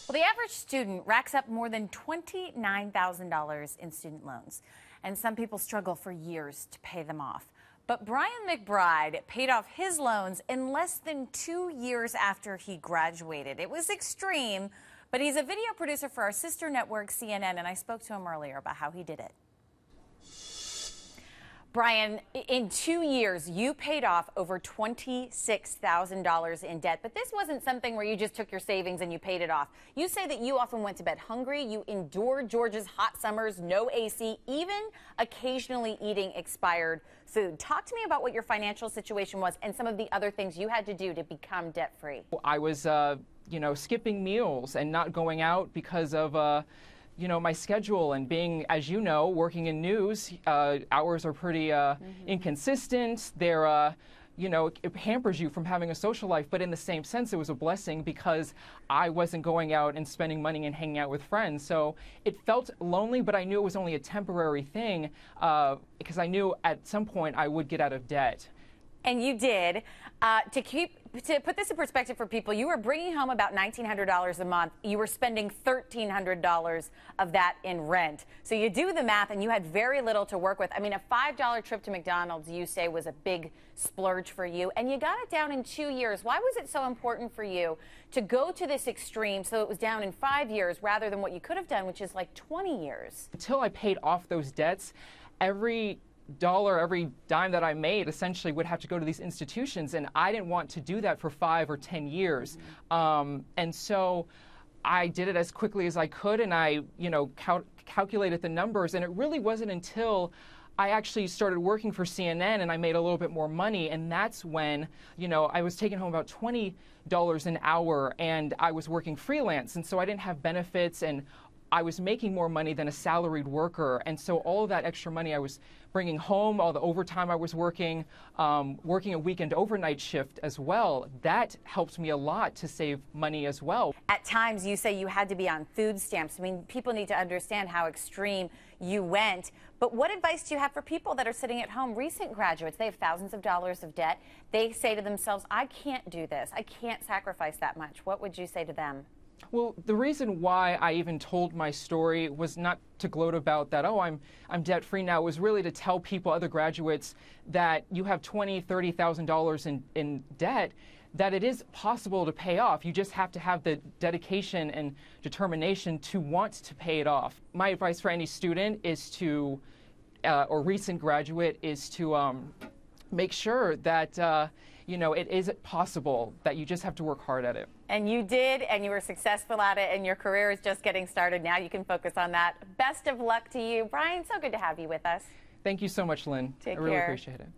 Well, the average student racks up more than $29,000 in student loans, and some people struggle for years to pay them off. But Brian McBride paid off his loans in less than 2 years after he graduated. It was extreme, but he's a video producer for our sister network, CNN, and I spoke to him earlier about how he did it. Brian, in 2 years, you paid off over $26,000 in debt. But this wasn't something where you just took your savings and you paid it off. You say that you often went to bed hungry. You endured Georgia's hot summers, no AC, even occasionally eating expired food. Talk to me about what your financial situation was and some of the other things you had to do to become debt-free. I was, skipping meals and not going out because of my schedule, and being, as you know, working in news, hours are pretty inconsistent. They're, it hampers you from having a social life. But in the same sense, it was a blessing because I wasn't going out and spending money and hanging out with friends. So it felt lonely, but I knew it was only a temporary thing because I knew at some point I would get out of debt. And you did. To put this in perspective for people, you were bringing home about $1,900 a month. You were spending $1,300 of that in rent. So you do the math, and you had very little to work with. I mean, a $5 trip to McDonald's, you say, was a big splurge for you, and you got it down in 2 years. Why was it so important for you to go to this extreme so it was down in 5 years rather than what you could have done, which is like 20 years? Until I paid off those debts, every dime that I made essentially would have to go to these institutions, and I didn't want to do that for 5 or 10 years. And so I did it as quickly as I could, and I, calculated the numbers, and it really wasn't until I actually started working for CNN and I made a little bit more money, and that's when, I was taking home about $20 an hour, and I was working freelance, and so I didn't have benefits, and I was making more money than a salaried worker. And so all of that extra money I was bringing home, all the overtime I was working, working a weekend overnight shift as well, that helped me a lot to save money as well. At times you say you had to be on food stamps. I mean, people need to understand how extreme you went. But what advice do you have for people that are sitting at home, recent graduates? They have thousands of dollars of debt. They say to themselves, I can't do this. I can't sacrifice that much. What would you say to them? Well, the reason why I even told my story was not to gloat about that, oh, I'm debt-free now. It was really to tell people, other graduates, that you have $20,000, $30,000 in debt, that it is possible to pay off. You just have to have the dedication and determination to want to pay it off. My advice for any student is to, or recent graduate, is to make sure that it is possible, that you just have to work hard at it. And you did, and you were successful at it, and your career is just getting started. Now you can focus on that. Best of luck to you. Brian, so good to have you with us. Thank you so much, Lynn. Take care. I really appreciate it.